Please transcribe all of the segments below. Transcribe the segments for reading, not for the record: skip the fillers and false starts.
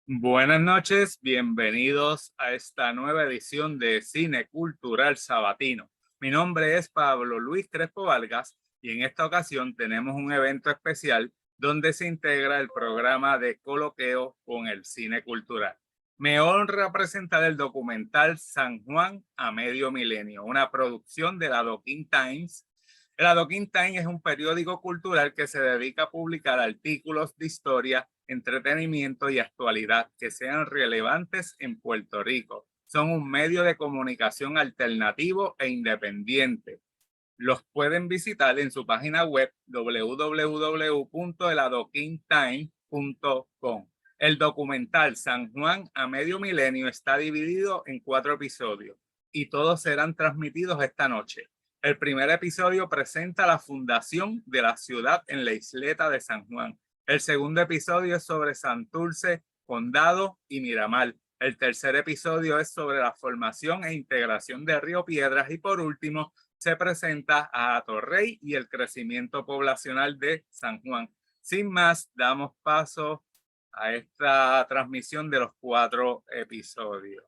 Buenas noches, bienvenidos a esta nueva edición de Cine Cultural Sabatino. Mi nombre es Pablo Luis Crespo Vargas y en esta ocasión tenemos un evento especial donde se integra el programa de coloqueo con el cine cultural. Me honra presentar el documental San Juan a Medio Milenio, una producción de la Doquín Times. El Adoquin Time es un periódico cultural que se dedica a publicar artículos de historia, entretenimiento y actualidad que sean relevantes en Puerto Rico. Son un medio de comunicación alternativo e independiente. Los pueden visitar en su página web www.eladoquintime.com. El documental San Juan a Medio Milenio está dividido en 4 episodios y todos serán transmitidos esta noche. El primer episodio presenta la fundación de la ciudad en la isleta de San Juan. El segundo episodio es sobre Santurce, Condado y Miramar. El tercer episodio es sobre la formación e integración de Río Piedras y por último se presenta a Atorrey y el crecimiento poblacional de San Juan. Sin más, damos paso a esta transmisión de los 4 episodios.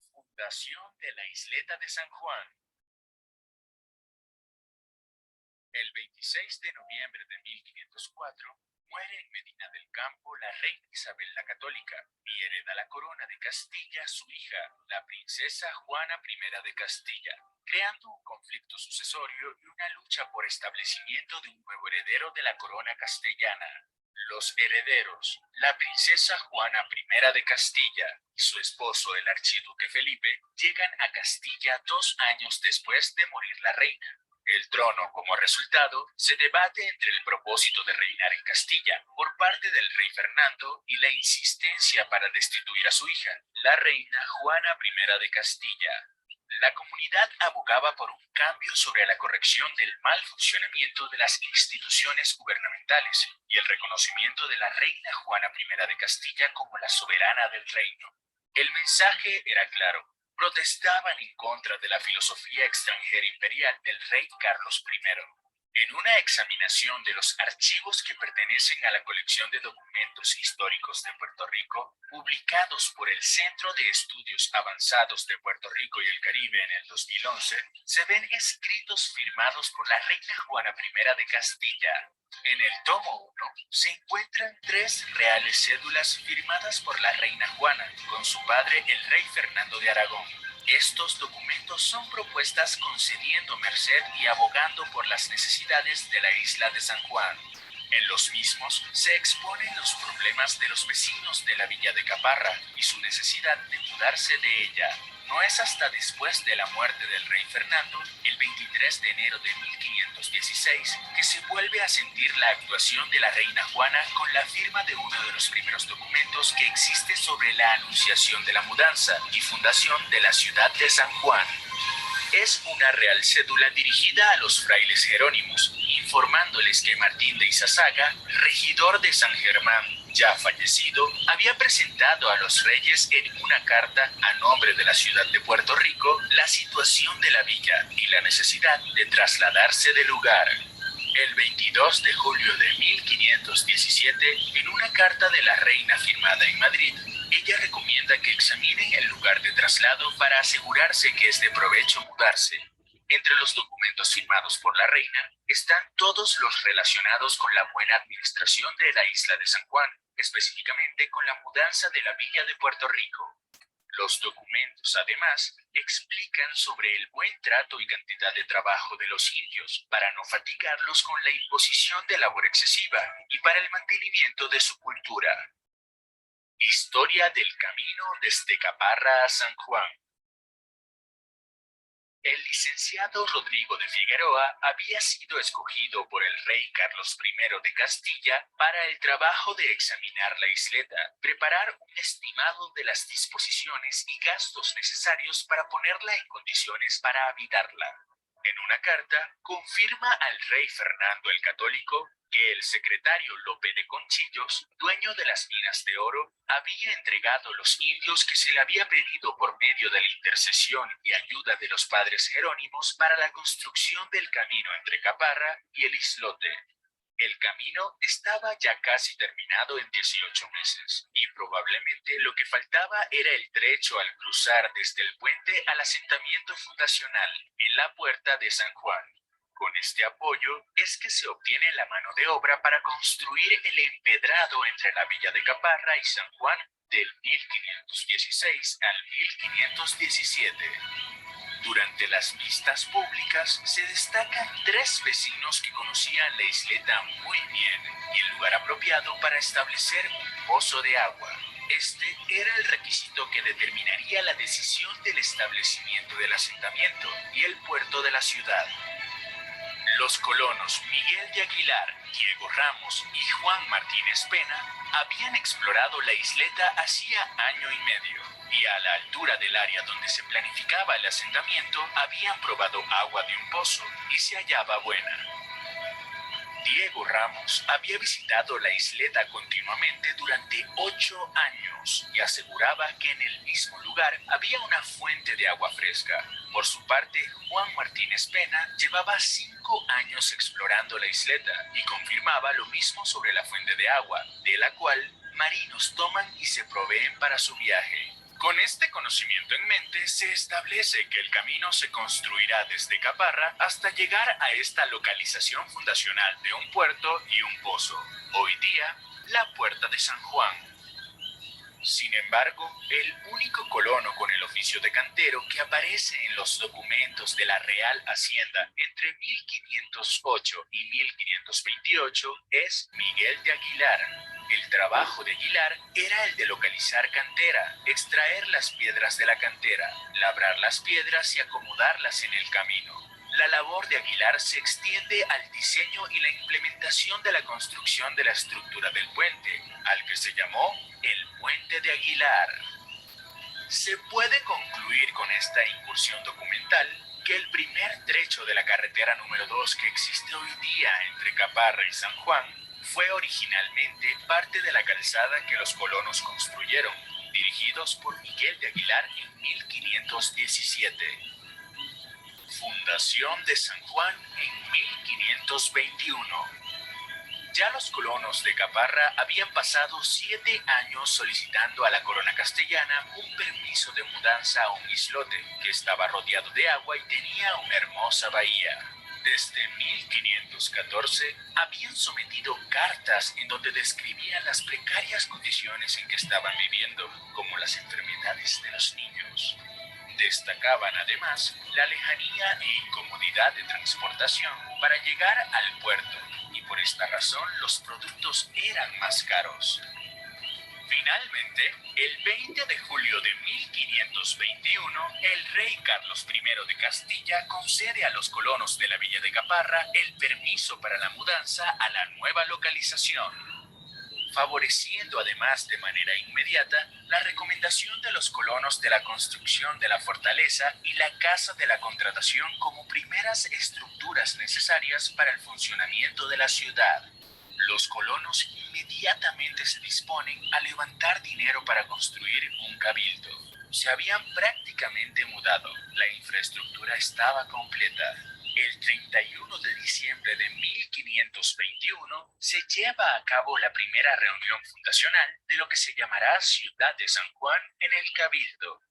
Fundación de la isleta de San Juan. El 26 de noviembre de 1504 muere en Medina del Campo la reina Isabel la Católica y hereda la corona de Castilla su hija, la princesa Juana I de Castilla, creando un conflicto sucesorio y una lucha por establecimiento de un nuevo heredero de la corona castellana. Los herederos, la princesa Juana I de Castilla y su esposo el archiduque Felipe, llegan a Castilla 2 años después de morir la reina. El trono, como resultado, se debate entre el propósito de reinar en Castilla por parte del rey Fernando y la insistencia para destituir a su hija, la reina Juana I de Castilla. La comunidad abogaba por un cambio sobre la corrección del mal funcionamiento de las instituciones gubernamentales y el reconocimiento de la reina Juana I de Castilla como la soberana del reino. El mensaje era claro: protestaban en contra de la filosofía extranjera imperial del rey Carlos I. En una examinación de los archivos que pertenecen a la colección de documentos históricos de Puerto Rico, publicados por el Centro de Estudios Avanzados de Puerto Rico y el Caribe en el 2011, se ven escritos firmados por la reina Juana I de Castilla. En el tomo 1 se encuentran 3 reales cédulas firmadas por la reina Juana con su padre el rey Fernando de Aragón. Estos documentos son propuestas concediendo merced y abogando por las necesidades de la isla de San Juan. En los mismos se exponen los problemas de los vecinos de la villa de Caparra y su necesidad de mudarse de ella. No es hasta después de la muerte del rey Fernando, el 23 de enero de 1516, que se vuelve a sentir la actuación de la reina Juana con la firma de uno de los primeros documentos que existe sobre la anunciación de la mudanza y fundación de la ciudad de San Juan. Es una real cédula dirigida a los frailes jerónimos, informándoles que Martín de Izazaga, regidor de San Germán, ya fallecido, había presentado a los reyes en una carta a nombre de la ciudad de Puerto Rico la situación de la villa y la necesidad de trasladarse del lugar. El 22 de julio de 1517, en una carta de la reina firmada en Madrid, ella recomienda que examinen el lugar de traslado para asegurarse que es de provecho mudarse. Entre los documentos firmados por la reina están todos los relacionados con la buena administración de la isla de San Juan, específicamente con la mudanza de la villa de Puerto Rico. Los documentos, además, explican sobre el buen trato y cantidad de trabajo de los indios para no fatigarlos con la imposición de labor excesiva y para el mantenimiento de su cultura. Historia del camino desde Caparra a San Juan. El licenciado Rodrigo de Figueroa había sido escogido por el rey Carlos I de Castilla para el trabajo de examinar la isleta, preparar un estimado de las disposiciones y gastos necesarios para ponerla en condiciones para habitarla. En una carta, confirma al rey Fernando el Católico que el secretario Lope de Conchillos, dueño de las minas de oro, había entregado los indios que se le había pedido por medio de la intercesión y ayuda de los padres jerónimos para la construcción del camino entre Caparra y el islote. El camino estaba ya casi terminado en 18 meses y probablemente lo que faltaba era el trecho al cruzar desde el puente al asentamiento fundacional en la Puerta de San Juan. Con este apoyo es que se obtiene la mano de obra para construir el empedrado entre la villa de Caparra y San Juan del 1516 al 1517. Durante las vistas públicas se destacan 3 vecinos que conocían la isleta muy bien y el lugar apropiado para establecer un pozo de agua. Este era el requisito que determinaría la decisión del establecimiento del asentamiento y el puerto de la ciudad. Los colonos Miguel de Aguilar, Diego Ramos y Juan Martínez Pena habían explorado la isleta hacía año y medio y a la altura del área donde se planificaba el asentamiento habían probado agua de un pozo y se hallaba buena. Diego Ramos había visitado la isleta continuamente durante 8 años y aseguraba que en el mismo lugar había una fuente de agua fresca. Por su parte, Juan Martínez Pena llevaba 5 años explorando la isleta y confirmaba lo mismo sobre la fuente de agua, de la cual marinos toman y se proveen para su viaje. Con este conocimiento en mente, se establece que el camino se construirá desde Caparra hasta llegar a esta localización fundacional de un puerto y un pozo, hoy día la Puerta de San Juan. Sin embargo, el único colono con el oficio de cantero que aparece en los documentos de la Real Hacienda entre 1508 y 1528 es Miguel de Aguilar. El trabajo de Aguilar era el de localizar cantera, extraer las piedras de la cantera, labrar las piedras y acomodarlas en el camino. La labor de Aguilar se extiende al diseño y la implementación de la construcción de la estructura del puente, al que se llamó el Puente de Aguilar. Se puede concluir con esta incursión documental que el primer trecho de la carretera número 2 que existe hoy día entre Caparra y San Juan fue originalmente parte de la calzada que los colonos construyeron, dirigidos por Miguel de Aguilar en 1517. Fundación de San Juan en 1521. Ya los colonos de Caparra habían pasado 7 años solicitando a la corona castellana un permiso de mudanza a un islote que estaba rodeado de agua y tenía una hermosa bahía. Desde 1514 habían sometido cartas en donde describían las precarias condiciones en que estaban viviendo, como las enfermedades de los niños. Destacaban además la lejanía e incomodidad de transportación para llegar al puerto, y por esta razón los productos eran más caros. Finalmente, el 20 de julio de 1521, el rey Carlos I de Castilla concede a los colonos de la villa de Caparra el permiso para la mudanza a la nueva localización, favoreciendo además de manera inmediata la recomendación de los colonos de la construcción de la fortaleza y la Casa de la Contratación como primeras estructuras necesarias para el funcionamiento de la ciudad. Los colonos inmediatamente se disponen a levantar dinero para construir un cabildo. Se habían prácticamente mudado, la infraestructura estaba completa. El 31 de diciembre de 1521 se lleva a cabo la primera reunión fundacional de lo que se llamará Ciudad de San Juan en el Cabildo.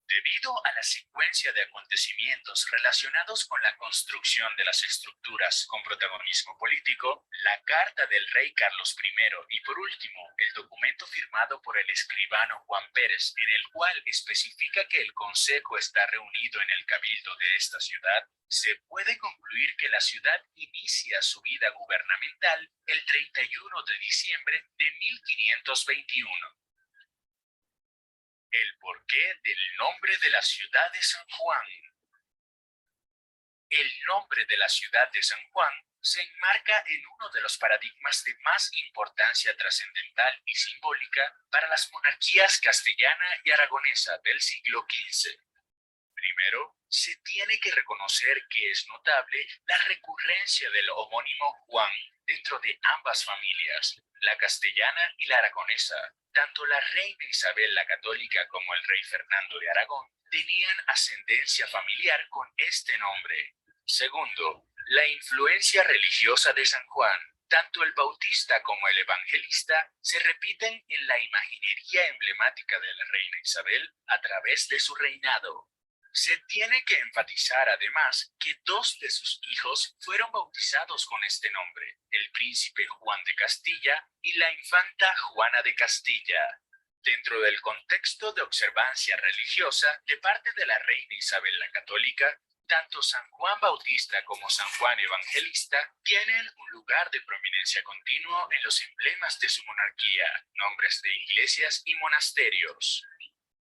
Debido a la secuencia de acontecimientos relacionados con la construcción de las estructuras con protagonismo político, la carta del rey Carlos I y por último el documento firmado por el escribano Juan Pérez en el cual especifica que el consejo está reunido en el cabildo de esta ciudad, se puede concluir que la ciudad inicia su vida gubernamental el 31 de diciembre de 1521. El porqué del nombre de la ciudad de San Juan. El nombre de la ciudad de San Juan se enmarca en uno de los paradigmas de más importancia trascendental y simbólica para las monarquías castellana y aragonesa del siglo XV. Primero, se tiene que reconocer que es notable la recurrencia del homónimo Juan dentro de ambas familias, la castellana y la aragonesa. Tanto la reina Isabel la Católica como el rey Fernando de Aragón tenían ascendencia familiar con este nombre. Segundo, la influencia religiosa de San Juan. Tanto el Bautista como el Evangelista se repiten en la imaginería emblemática de la reina Isabel a través de su reinado. Se tiene que enfatizar además que dos de sus hijos fueron bautizados con este nombre, el príncipe Juan de Castilla y la infanta Juana de Castilla. Dentro del contexto de observancia religiosa de parte de la reina Isabel la Católica, tanto San Juan Bautista como San Juan Evangelista tienen un lugar de prominencia continuo en los emblemas de su monarquía, nombres de iglesias y monasterios.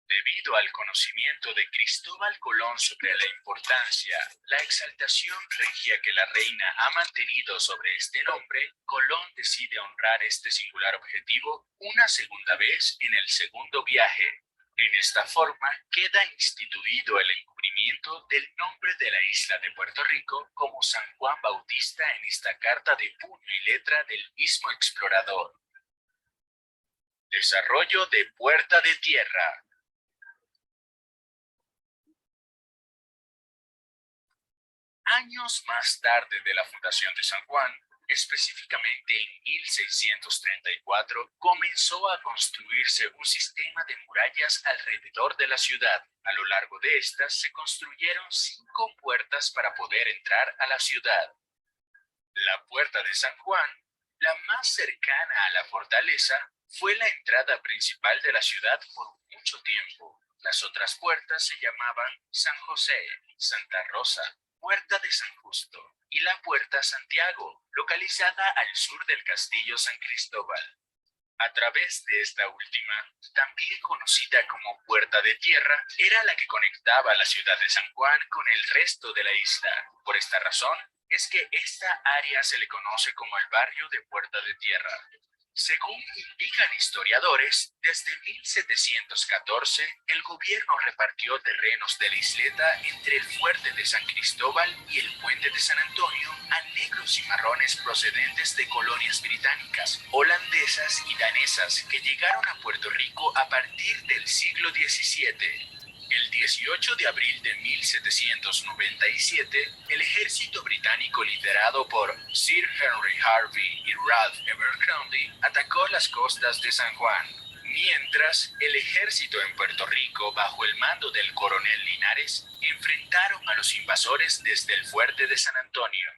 Debido al conocimiento de Cristóbal Colón sobre la importancia, la exaltación regia que la reina ha mantenido sobre este nombre, Colón decide honrar este singular objetivo una segunda vez en el segundo viaje. En esta forma queda instituido el encubrimiento del nombre de la isla de Puerto Rico como San Juan Bautista en esta carta de puño y letra del mismo explorador. Desarrollo de Puerta de Tierra. Años más tarde de la fundación de San Juan, específicamente en 1634, comenzó a construirse un sistema de murallas alrededor de la ciudad. A lo largo de estas se construyeron 5 puertas para poder entrar a la ciudad. La puerta de San Juan, la más cercana a la fortaleza, fue la entrada principal de la ciudad por mucho tiempo. Las otras puertas se llamaban San José, Santa Rosa, Puerta de San Justo y la Puerta Santiago, localizada al sur del Castillo San Cristóbal. A través de esta última, también conocida como Puerta de Tierra, era la que conectaba la ciudad de San Juan con el resto de la isla. Por esta razón, es que esta área se le conoce como el barrio de Puerta de Tierra. Según indican historiadores, desde 1714 el gobierno repartió terrenos de la isleta entre el fuerte de San Cristóbal y el puente de San Antonio a negros y marrones procedentes de colonias británicas, holandesas y danesas que llegaron a Puerto Rico a partir del siglo XVII. El 18 de abril de 1797, el ejército británico liderado por Sir Henry Harvey y Ralph Abercrombie atacó las costas de San Juan, mientras el ejército en Puerto Rico, bajo el mando del coronel Linares, enfrentaron a los invasores desde el fuerte de San Antonio.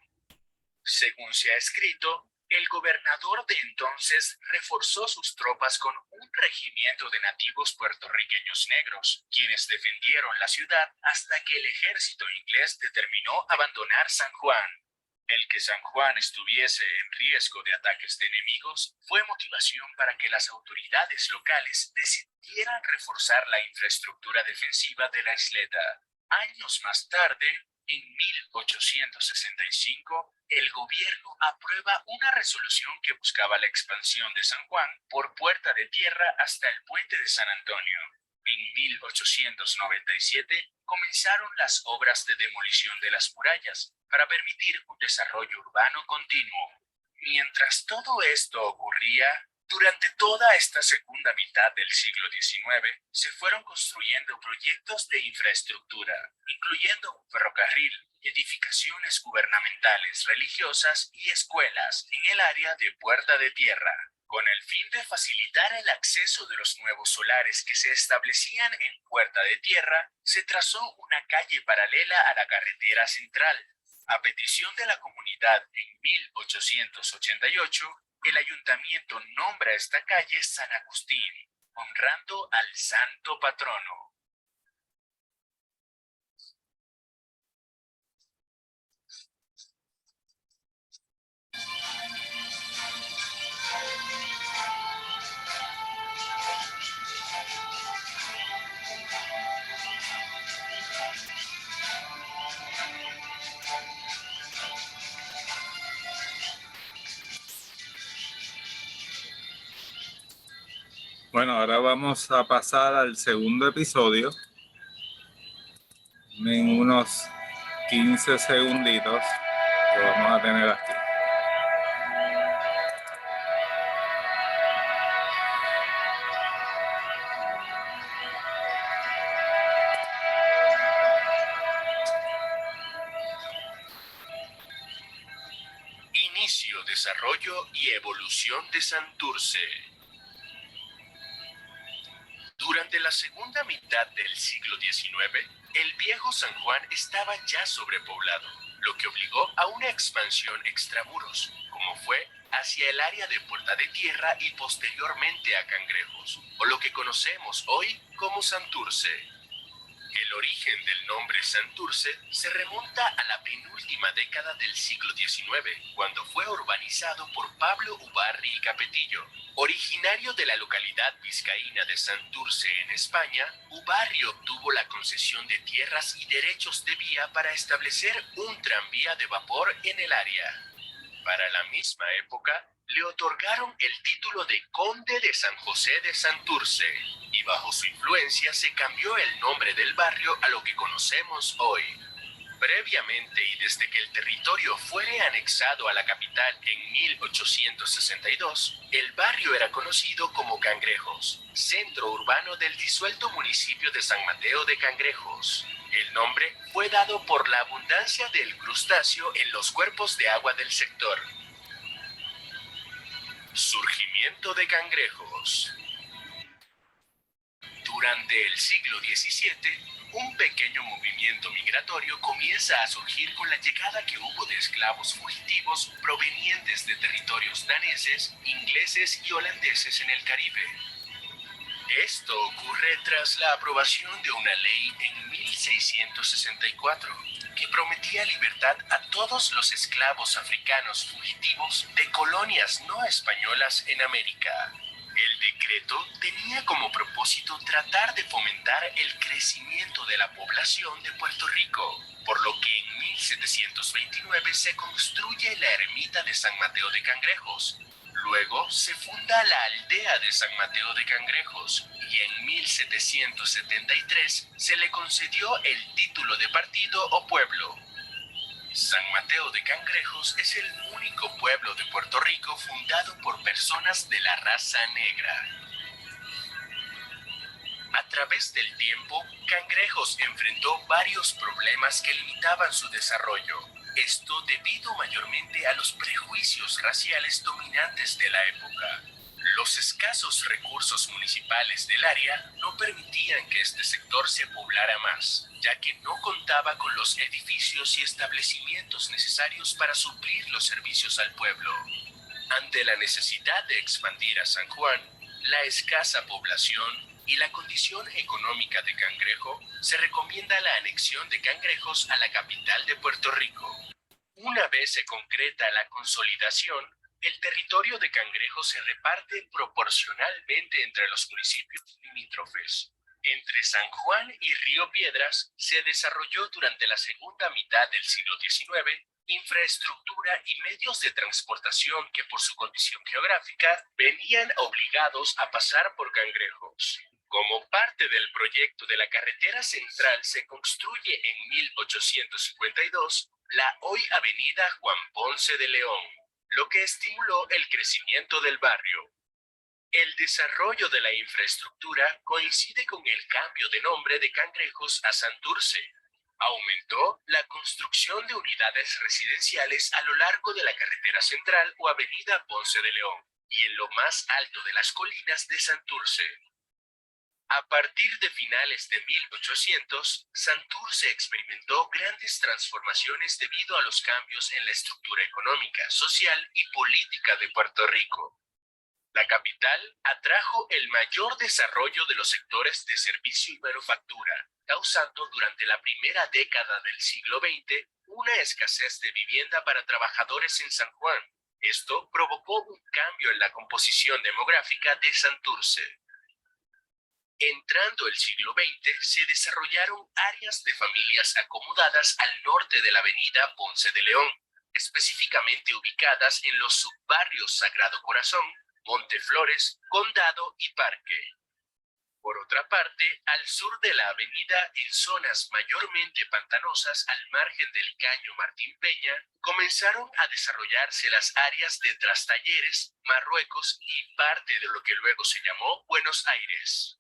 Según se ha escrito, el gobernador de entonces reforzó sus tropas con un regimiento de nativos puertorriqueños negros, quienes defendieron la ciudad hasta que el ejército inglés determinó abandonar San Juan. El que San Juan estuviese en riesgo de ataques de enemigos fue motivación para que las autoridades locales decidieran reforzar la infraestructura defensiva de la isleta. Años más tarde, en 1865, el gobierno aprueba una resolución que buscaba la expansión de San Juan por Puerta de Tierra hasta el puente de San Antonio. En 1897 comenzaron las obras de demolición de las murallas para permitir un desarrollo urbano continuo. Mientras todo esto ocurría, durante toda esta segunda mitad del siglo XIX, se fueron construyendo proyectos de infraestructura, incluyendo un ferrocarril, edificaciones gubernamentales, religiosas y escuelas en el área de Puerta de Tierra. Con el fin de facilitar el acceso de los nuevos solares que se establecían en Puerta de Tierra, se trazó una calle paralela a la carretera central. A petición de la comunidad en 1888, el ayuntamiento nombra esta calle San Agustín, honrando al santo patrono. Bueno, ahora vamos a pasar al segundo episodio. En unos 15 segunditos lo vamos a tener aquí. Inicio, desarrollo y evolución de Santurce. Durante la segunda mitad del siglo XIX, el viejo San Juan estaba ya sobrepoblado, lo que obligó a una expansión extramuros, como fue hacia el área de Puerta de Tierra y posteriormente a Cangrejos, o lo que conocemos hoy como Santurce. El origen del nombre Santurce se remonta a la penúltima década del siglo XIX, cuando fue urbanizado por Pablo Ubarri y Capetillo. Originario de la localidad vizcaína de Santurce en España, Ubarri obtuvo la concesión de tierras y derechos de vía para establecer un tranvía de vapor en el área. Para la misma época, le otorgaron el título de Conde de San José de Santurce, y bajo su influencia se cambió el nombre del barrio a lo que conocemos hoy. Previamente y desde que el territorio fuere anexado a la capital en 1862, el barrio era conocido como Cangrejos, centro urbano del disuelto municipio de San Mateo de Cangrejos. El nombre fue dado por la abundancia del crustáceo en los cuerpos de agua del sector. Surgimiento de Cangrejos. Durante el siglo XVII, un pequeño movimiento migratorio comienza a surgir con la llegada que hubo de esclavos fugitivos provenientes de territorios daneses, ingleses y holandeses en el Caribe. Esto ocurre tras la aprobación de una ley en 1664 que prometía libertad a todos los esclavos africanos fugitivos de colonias no españolas en América. El decreto tenía como propósito tratar de fomentar el crecimiento de la población de Puerto Rico, por lo que en 1729 se construye la ermita de San Mateo de Cangrejos. Luego se funda la aldea de San Mateo de Cangrejos y en 1773 se le concedió el título de partido o pueblo. San Mateo de Cangrejos es el único pueblo de Puerto Rico fundado por personas de la raza negra. A través del tiempo, Cangrejos enfrentó varios problemas que limitaban su desarrollo. Esto debido mayormente a los prejuicios raciales dominantes de la época. Los escasos recursos municipales del área no permitían que este sector se poblara más, ya que no contaba con los edificios y establecimientos necesarios para suplir los servicios al pueblo. Ante la necesidad de expandir a San Juan, la escasa población y la condición económica de Cangrejo, se recomienda la anexión de Cangrejos a la capital de Puerto Rico. Una vez se concreta la consolidación, el territorio de Cangrejo se reparte proporcionalmente entre los municipios limítrofes. Entre San Juan y Río Piedras se desarrolló durante la segunda mitad del siglo XIX infraestructura y medios de transportación que por su condición geográfica venían obligados a pasar por Cangrejos. Como parte del proyecto de la carretera central se construye en 1852 la hoy avenida Juan Ponce de León, lo que estimuló el crecimiento del barrio. El desarrollo de la infraestructura coincide con el cambio de nombre de Cangrejos a Santurce. Aumentó la construcción de unidades residenciales a lo largo de la carretera central o avenida Ponce de León y en lo más alto de las colinas de Santurce. A partir de finales de 1800, Santurce experimentó grandes transformaciones debido a los cambios en la estructura económica, social y política de Puerto Rico. La capital atrajo el mayor desarrollo de los sectores de servicio y manufactura, causando durante la primera década del siglo XX una escasez de vivienda para trabajadores en San Juan. Esto provocó un cambio en la composición demográfica de Santurce. Entrando el siglo XX, se desarrollaron áreas de familias acomodadas al norte de la avenida Ponce de León, específicamente ubicadas en los subbarrios Sagrado Corazón, Monteflores, Condado y Parque. Por otra parte, al sur de la avenida, en zonas mayormente pantanosas al margen del caño Martín Peña, comenzaron a desarrollarse las áreas de Trastalleres, Marruecos y parte de lo que luego se llamó Buenos Aires.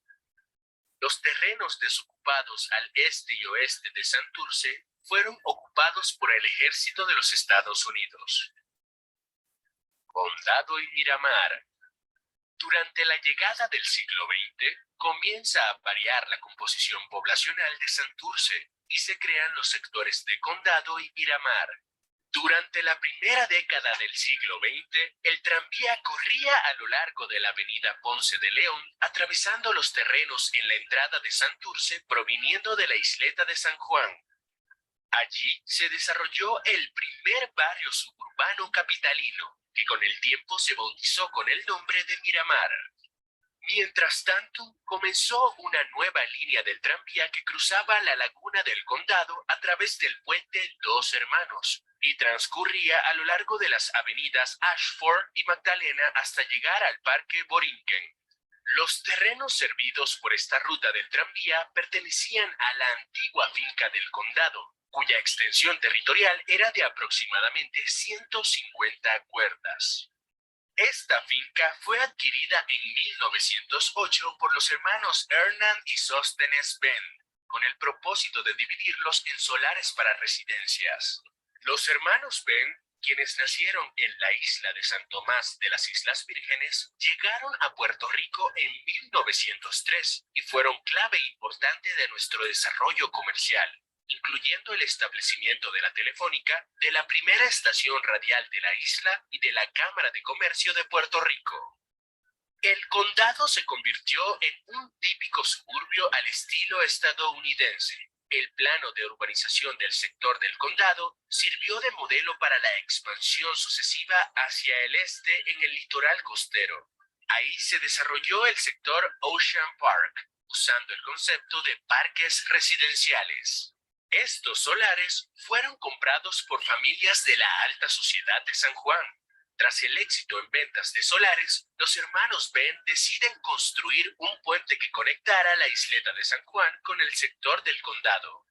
Los terrenos desocupados al este y oeste de Santurce fueron ocupados por el ejército de los Estados Unidos. Condado y Miramar. Durante la llegada del siglo XX, comienza a variar la composición poblacional de Santurce y se crean los sectores de Condado y Miramar. Durante la primera década del siglo XX, el tranvía corría a lo largo de la avenida Ponce de León, atravesando los terrenos en la entrada de Santurce proviniendo de la isleta de San Juan. Allí se desarrolló el primer barrio suburbano capitalino, que con el tiempo se bautizó con el nombre de Miramar. Mientras tanto, comenzó una nueva línea del tranvía que cruzaba la laguna del Condado a través del puente Dos Hermanos y transcurría a lo largo de las avenidas Ashford y Magdalena hasta llegar al Parque Borinquen. Los terrenos servidos por esta ruta del tranvía pertenecían a la antigua finca del Condado, cuya extensión territorial era de aproximadamente 150 cuerdas. Esta finca fue adquirida en 1908 por los hermanos Hernán y Sóstenes Benn, con el propósito de dividirlos en solares para residencias. Los hermanos Benn, quienes nacieron en la isla de San Tomás de las Islas Vírgenes, llegaron a Puerto Rico en 1903 y fueron clave importante de nuestro desarrollo comercial, incluyendo el establecimiento de la telefónica, de la primera estación radial de la isla y de la Cámara de Comercio de Puerto Rico. El condado se convirtió en un típico suburbio al estilo estadounidense. El plano de urbanización del sector del condado sirvió de modelo para la expansión sucesiva hacia el este en el litoral costero. Ahí se desarrolló el sector Ocean Park, usando el concepto de parques residenciales. Estos solares fueron comprados por familias de la alta sociedad de San Juan. Tras el éxito en ventas de solares, los hermanos Benn deciden construir un puente que conectara la isleta de San Juan con el sector del condado.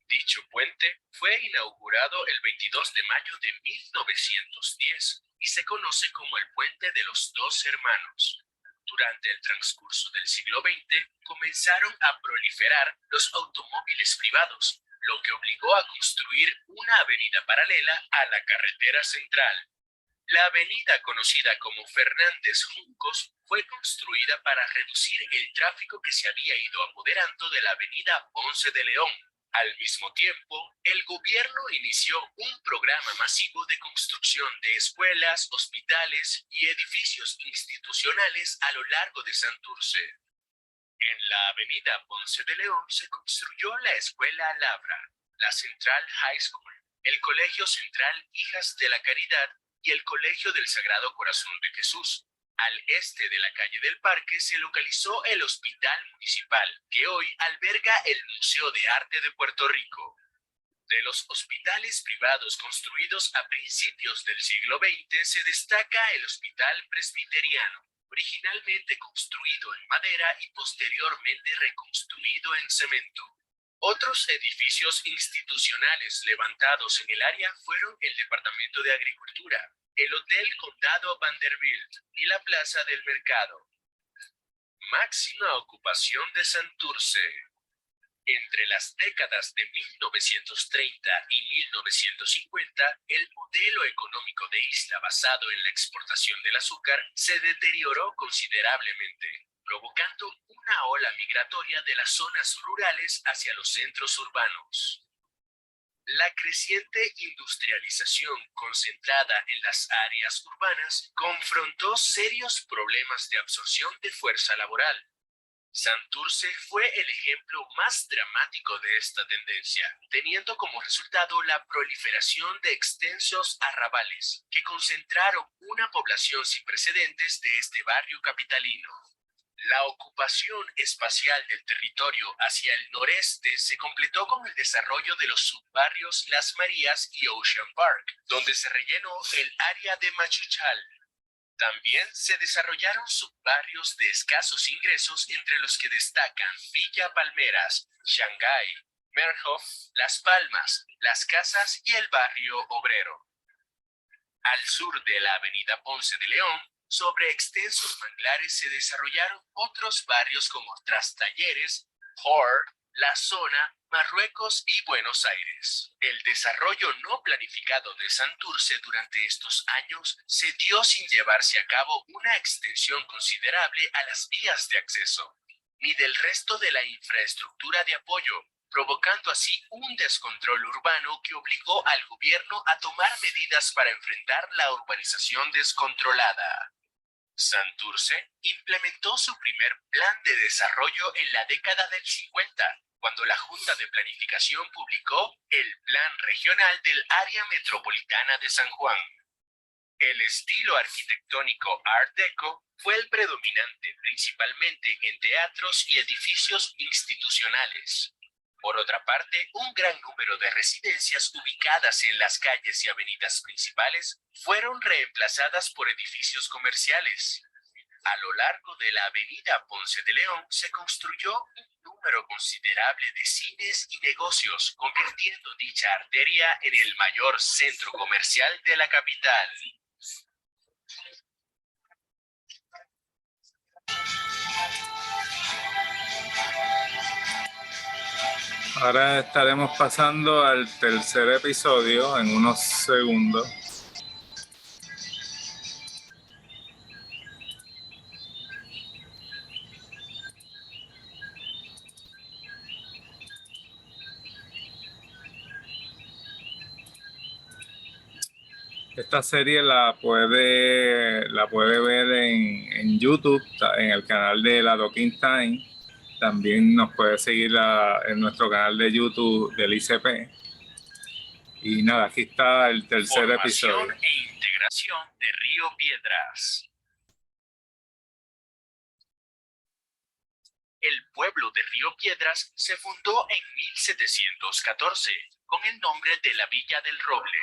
Dicho puente fue inaugurado el 22 de mayo de 1910 y se conoce como el Puente de los Dos Hermanos. Durante el transcurso del siglo XX comenzaron a proliferar los automóviles privados, lo que obligó a construir una avenida paralela a la carretera central. La avenida conocida como Fernández Juncos fue construida para reducir el tráfico que se había ido apoderando de la avenida Ponce de León. Al mismo tiempo, el gobierno inició un programa masivo de construcción de escuelas, hospitales y edificios institucionales a lo largo de Santurce. En la avenida Ponce de León se construyó la Escuela Labra, la Central High School, el Colegio Central Hijas de la Caridad y el Colegio del Sagrado Corazón de Jesús. Al este de la calle del Parque se localizó el Hospital Municipal, que hoy alberga el Museo de Arte de Puerto Rico. De los hospitales privados construidos a principios del siglo XX se destaca el Hospital Presbiteriano, originalmente construido en madera y posteriormente reconstruido en cemento. Otros edificios institucionales levantados en el área fueron el Departamento de Agricultura, el Hotel Condado Vanderbilt y la Plaza del Mercado. Máxima ocupación de Santurce. Entre las décadas de 1930 y 1950, el modelo económico de isla basado en la exportación del azúcar se deterioró considerablemente, provocando una ola migratoria de las zonas rurales hacia los centros urbanos. La creciente industrialización concentrada en las áreas urbanas confrontó serios problemas de absorción de fuerza laboral. Santurce fue el ejemplo más dramático de esta tendencia, teniendo como resultado la proliferación de extensos arrabales, que concentraron una población sin precedentes de este barrio capitalino. La ocupación espacial del territorio hacia el noreste se completó con el desarrollo de los subbarrios Las Marías y Ocean Park, donde se rellenó el área de Machuchal. También se desarrollaron subbarrios de escasos ingresos entre los que destacan Villa Palmeras, Shanghái, Merhoff, Las Palmas, Las Casas y el barrio obrero. Al sur de la avenida Ponce de León, sobre extensos manglares se desarrollaron otros barrios como Trastalleres, Hort, La Zona, Marruecos y Buenos Aires. El desarrollo no planificado de Santurce durante estos años se dio sin llevarse a cabo una extensión considerable a las vías de acceso, ni del resto de la infraestructura de apoyo, provocando así un descontrol urbano que obligó al gobierno a tomar medidas para enfrentar la urbanización descontrolada. Santurce implementó su primer plan de desarrollo en la década del 50, cuando la Junta de Planificación publicó el Plan Regional del Área Metropolitana de San Juan. El estilo arquitectónico Art Deco fue el predominante principalmente en teatros y edificios institucionales. Por otra parte, un gran número de residencias ubicadas en las calles y avenidas principales fueron reemplazadas por edificios comerciales. A lo largo de la avenida Ponce de León se construyó un número considerable de cines y negocios, convirtiendo dicha arteria en el mayor centro comercial de la capital. Ahora estaremos pasando al tercer episodio en unos segundos. Esta serie la puede ver en YouTube, en el canal de la Docking Time. También nos puede seguir en nuestro canal de YouTube del ICP. Y nada, aquí está el tercer episodio. Formación e integración de Río Piedras. El pueblo de Río Piedras se fundó en 1714 con el nombre de la Villa del Roble.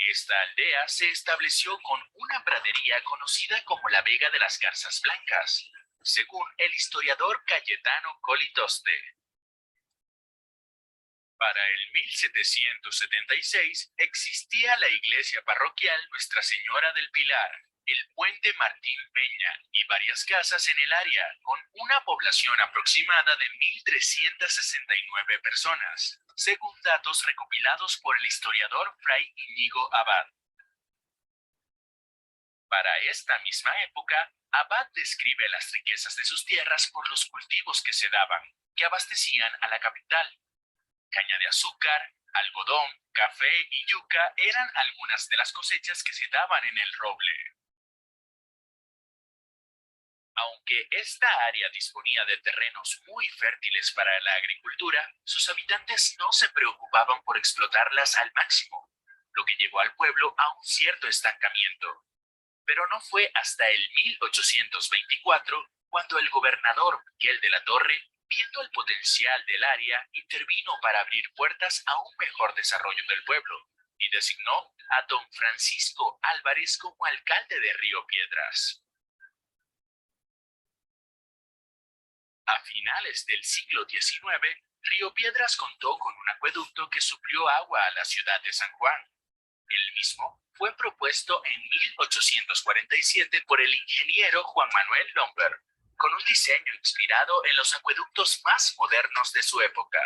Esta aldea se estableció con una pradería conocida como la Vega de las Garzas Blancas, según el historiador Cayetano Colitoste. Para el 1776 existía la iglesia parroquial Nuestra Señora del Pilar, el puente Martín Peña y varias casas en el área, con una población aproximada de 1.369 personas, según datos recopilados por el historiador Fray Íñigo Abad. Para esta misma época, Abad describe las riquezas de sus tierras por los cultivos que se daban, que abastecían a la capital. Caña de azúcar, algodón, café y yuca eran algunas de las cosechas que se daban en el Roble. Aunque esta área disponía de terrenos muy fértiles para la agricultura, sus habitantes no se preocupaban por explotarlas al máximo, lo que llevó al pueblo a un cierto estancamiento. Pero no fue hasta el 1824 cuando el gobernador Miguel de la Torre, viendo el potencial del área, intervino para abrir puertas a un mejor desarrollo del pueblo y designó a don Francisco Álvarez como alcalde de Río Piedras. A finales del siglo XIX, Río Piedras contó con un acueducto que suplió agua a la ciudad de San Juan. El mismo fue propuesto en 1847 por el ingeniero Juan Manuel Lomber, con un diseño inspirado en los acueductos más modernos de su época.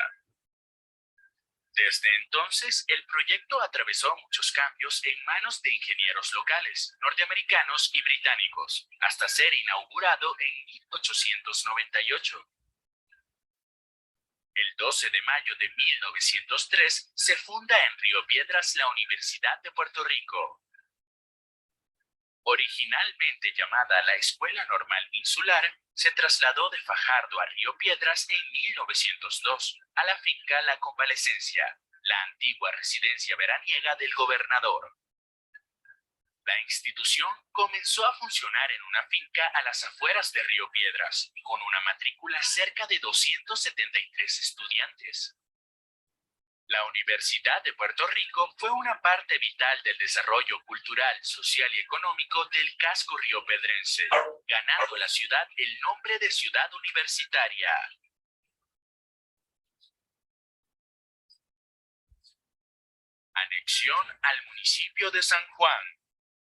Desde entonces, el proyecto atravesó muchos cambios en manos de ingenieros locales, norteamericanos y británicos, hasta ser inaugurado en 1898. El 12 de mayo de 1903 se funda en Río Piedras la Universidad de Puerto Rico. Originalmente llamada la Escuela Normal Insular, se trasladó de Fajardo a Río Piedras en 1902, a la finca La Convalecencia, la antigua residencia veraniega del gobernador. La institución comenzó a funcionar en una finca a las afueras de Río Piedras, con una matrícula cerca de 273 estudiantes. La Universidad de Puerto Rico fue una parte vital del desarrollo cultural, social y económico del casco riopedrense, ganando a la ciudad el nombre de ciudad universitaria. Anexión al municipio de San Juan.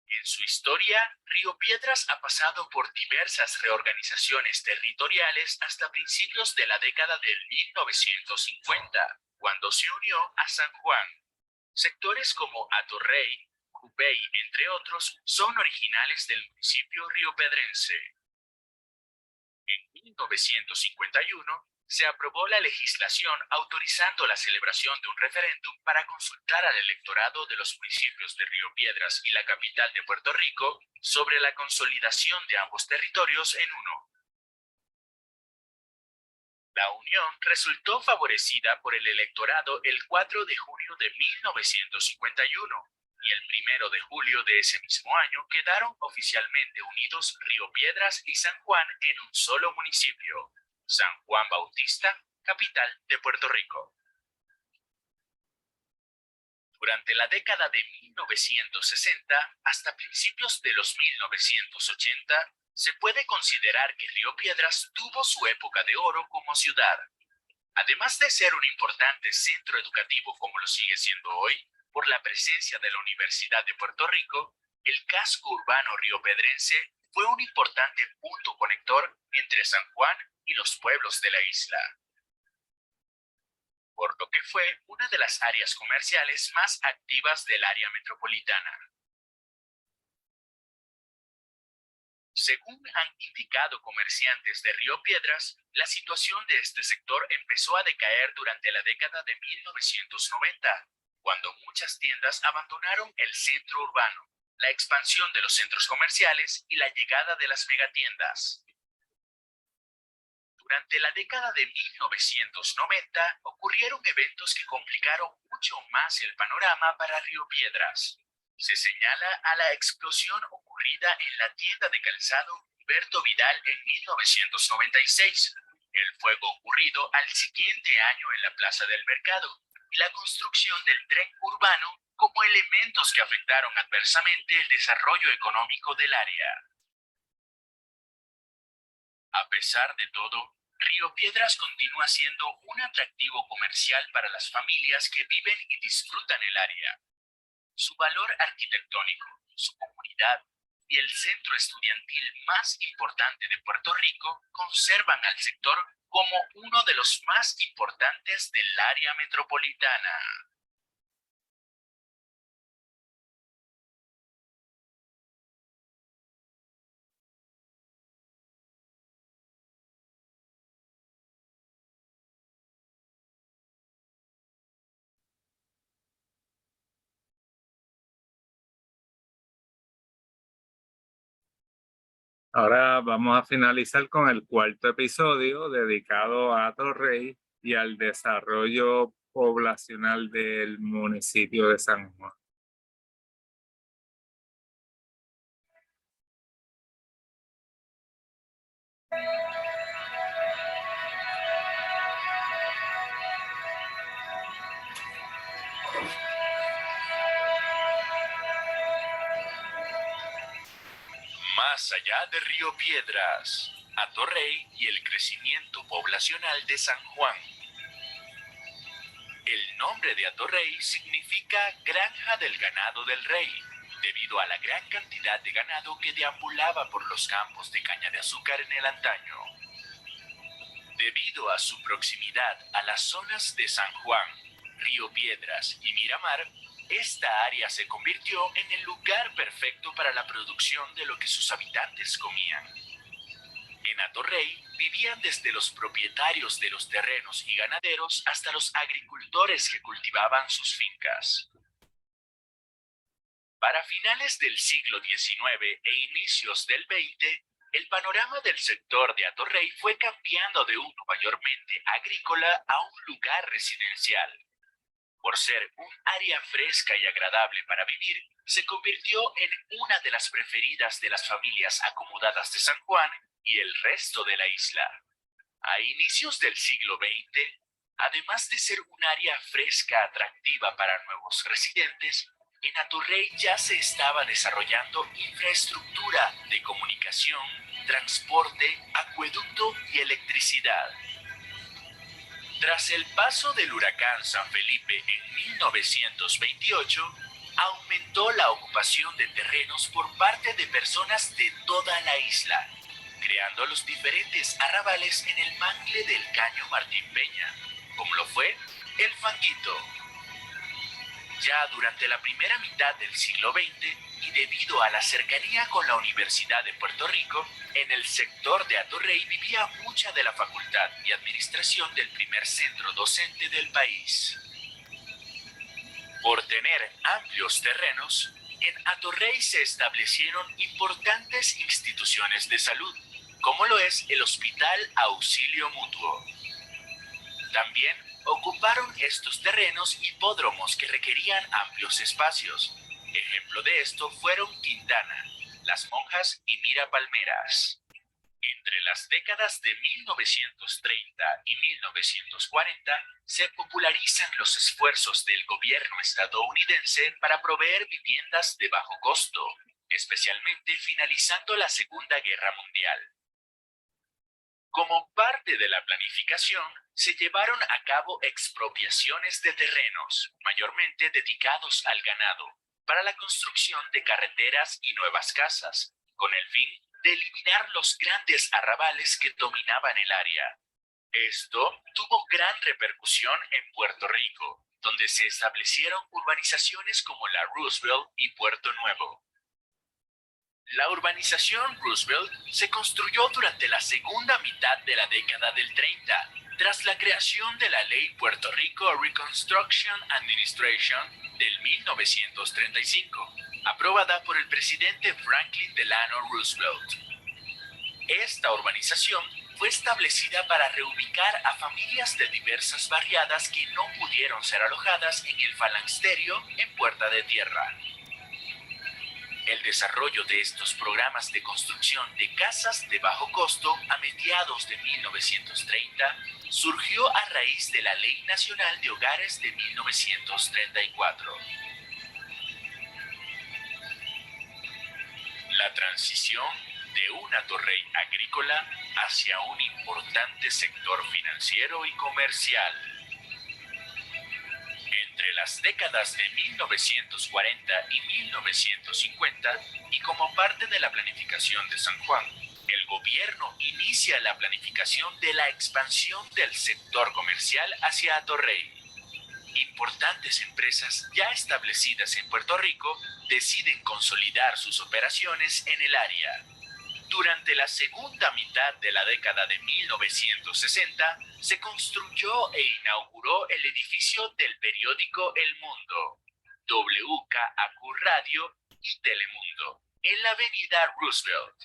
En su historia, Río Piedras ha pasado por diversas reorganizaciones territoriales hasta principios de la década del 1950, cuando se unió a San Juan. Sectores como Atorrey, Cupey, entre otros, son originales del municipio riopedrense. En 1951, se aprobó la legislación autorizando la celebración de un referéndum para consultar al electorado de los municipios de Río Piedras y la capital de Puerto Rico sobre la consolidación de ambos territorios en uno. La unión resultó favorecida por el electorado el 4 de junio de 1951 y el 1 de julio de ese mismo año quedaron oficialmente unidos Río Piedras y San Juan en un solo municipio, San Juan Bautista, capital de Puerto Rico. Durante la década de 1960 hasta principios de los 1980, se puede considerar que Río Piedras tuvo su época de oro como ciudad. Además de ser un importante centro educativo como lo sigue siendo hoy, por la presencia de la Universidad de Puerto Rico, el casco urbano riopedrense fue un importante punto conector entre San Juan y los pueblos de la isla, por lo que fue una de las áreas comerciales más activas del área metropolitana. Según han indicado comerciantes de Río Piedras, la situación de este sector empezó a decaer durante la década de 1990, cuando muchas tiendas abandonaron el centro urbano, la expansión de los centros comerciales y la llegada de las megatiendas. Durante la década de 1990 ocurrieron eventos que complicaron mucho más el panorama para Río Piedras. Se señala a la explosión ocurrida en la tienda de calzado Humberto Vidal en 1996, el fuego ocurrido al siguiente año en la Plaza del Mercado y la construcción del tren urbano como elementos que afectaron adversamente el desarrollo económico del área. A pesar de todo, Río Piedras continúa siendo un atractivo comercial para las familias que viven y disfrutan el área. Su valor arquitectónico, su comunidad y el centro estudiantil más importante de Puerto Rico conservan al sector como uno de los más importantes del área metropolitana. Ahora vamos a finalizar con el cuarto episodio dedicado a Atorrey y al desarrollo poblacional del municipio de San Juan. Más allá de Río Piedras, Atorrey y el crecimiento poblacional de San Juan. El nombre de Atorrey significa granja del ganado del rey, debido a la gran cantidad de ganado que deambulaba por los campos de caña de azúcar en el antaño. Debido a su proximidad a las zonas de San Juan, Río Piedras y Miramar, esta área se convirtió en el lugar perfecto para la producción de lo que sus habitantes comían. En Atorrey vivían desde los propietarios de los terrenos y ganaderos hasta los agricultores que cultivaban sus fincas. Para finales del siglo XIX e inicios del XX, el panorama del sector de Atorrey fue cambiando de uno mayormente agrícola a un lugar residencial. Por ser un área fresca y agradable para vivir, se convirtió en una de las preferidas de las familias acomodadas de San Juan y el resto de la isla. A inicios del siglo XX, Además de ser un área fresca atractiva para nuevos residentes, en Atorrey ya se estaba desarrollando infraestructura de comunicación, transporte, acueducto y electricidad. Tras el paso del huracán San Felipe en 1928, aumentó la ocupación de terrenos por parte de personas de toda la isla, creando los diferentes arrabales en el mangle del Caño Martín Peña, como lo fue el Fanguito. Ya durante la primera mitad del siglo XX y debido a la cercanía con la Universidad de Puerto Rico, en el sector de Atorrey vivía mucha de la facultad y administración del primer centro docente del país. Por tener amplios terrenos, en Atorrey se establecieron importantes instituciones de salud, como lo es el Hospital Auxilio Mutuo. También ocuparon estos terrenos hipódromos que requerían amplios espacios. Ejemplo de esto fueron Quintana, Las Monjas y Mira Palmeras. Entre las décadas de 1930 y 1940 se popularizan los esfuerzos del gobierno estadounidense para proveer viviendas de bajo costo, especialmente finalizando la Segunda Guerra Mundial. Como parte de la planificación, se llevaron a cabo expropiaciones de terrenos, mayormente dedicados al ganado, para la construcción de carreteras y nuevas casas, con el fin de eliminar los grandes arrabales que dominaban el área. Esto tuvo gran repercusión en Puerto Rico, donde se establecieron urbanizaciones como la Roosevelt y Puerto Nuevo. La urbanización Roosevelt se construyó durante la segunda mitad de la década del 30, tras la creación de la Ley Puerto Rico Reconstruction Administration del 1935, aprobada por el presidente Franklin Delano Roosevelt. Esta urbanización fue establecida para reubicar a familias de diversas barriadas que no pudieron ser alojadas en el Falansterio en Puerta de Tierra. El desarrollo de estos programas de construcción de casas de bajo costo a mediados de 1930 surgió a raíz de la Ley Nacional de Hogares de 1934. La transición de un Atorrey agrícola hacia un importante sector financiero y comercial. Entre las décadas de 1940 y 1950, y como parte de la planificación de San Juan, el gobierno inicia la planificación de la expansión del sector comercial hacia Atorrey. Importantes empresas ya establecidas en Puerto Rico deciden consolidar sus operaciones en el área. Durante la segunda mitad de la década de 1960, se construyó e inauguró el edificio del periódico El Mundo, WKAQ Radio y Telemundo, en la avenida Roosevelt.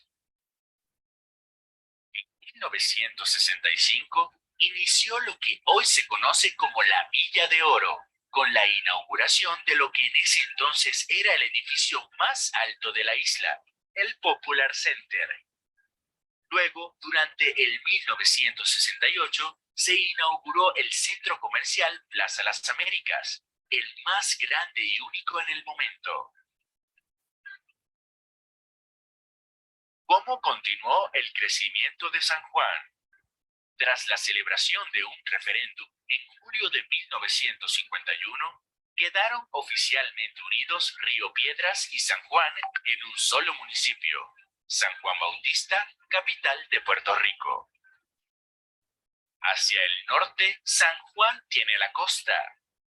En 1965, inició lo que hoy se conoce como la Villa de Oro, con la inauguración de lo que en ese entonces era el edificio más alto de la isla, el Popular Center. Luego, durante el 1968, se inauguró el centro comercial Plaza Las Américas, el más grande y único en el momento. ¿Cómo continuó el crecimiento de San Juan? Tras la celebración de un referéndum en julio de 1951, quedaron oficialmente unidos Río Piedras y San Juan en un solo municipio, San Juan Bautista, capital de Puerto Rico. Hacia el norte, San Juan tiene la costa.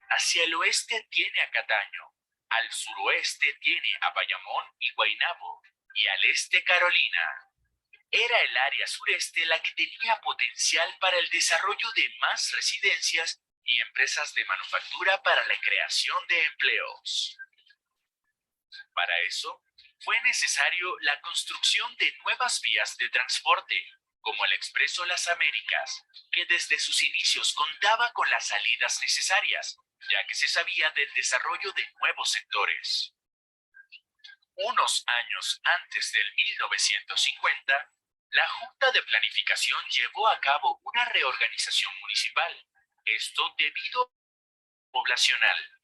Hacia el oeste tiene a Cataño. Al suroeste tiene a Bayamón y Guaynabo. Y al este Carolina. Era el área sureste la que tenía potencial para el desarrollo de más residencias y empresas de manufactura para la creación de empleos. Para eso, fue necesario la construcción de nuevas vías de transporte, como el Expreso Las Américas, que desde sus inicios contaba con las salidas necesarias, ya que se sabía del desarrollo de nuevos sectores. Unos años antes del 1950, la Junta de Planificación llevó a cabo una reorganización municipal, Esto debido a poblacional.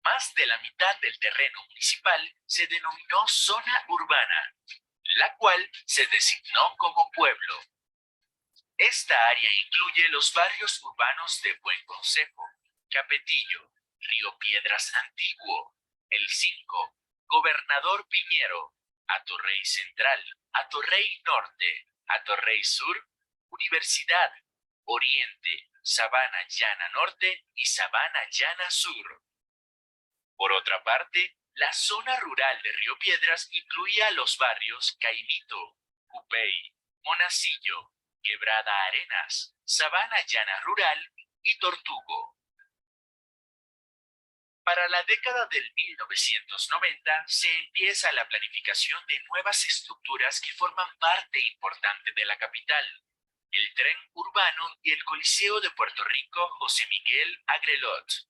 Más de la mitad del terreno municipal se denominó zona urbana, la cual se designó como pueblo. Esta área incluye los barrios urbanos de Buen Consejo, Capetillo, Río Piedras Antiguo, El Cinco, Gobernador Piñero, Atorrey Central, Atorrey Norte, Atorrey Sur, Universidad, Oriente, Sabana Llana Norte y Sabana Llana Sur. Por otra parte, la zona rural de Río Piedras incluía los barrios Caimito, Cupey, Monacillo, Quebrada Arenas, Sabana Llana Rural y Tortugo. Para la década del 1990 se empieza la planificación de nuevas estructuras que forman parte importante de la capital: el tren urbano y el Coliseo de Puerto Rico José Miguel Agrelot.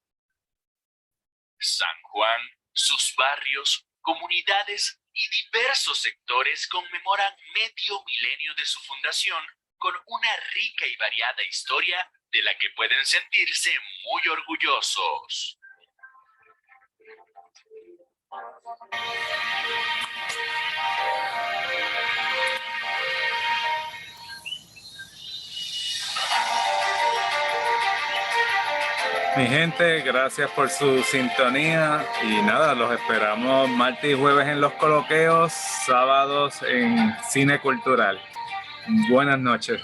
San Juan, sus barrios, comunidades y diversos sectores conmemoran medio milenio de su fundación con una rica y variada historia de la que pueden sentirse muy orgullosos. Mi gente, gracias por su sintonía y nada, los esperamos martes y jueves en los coloqueos, sábados en Cine Cultural. Buenas noches.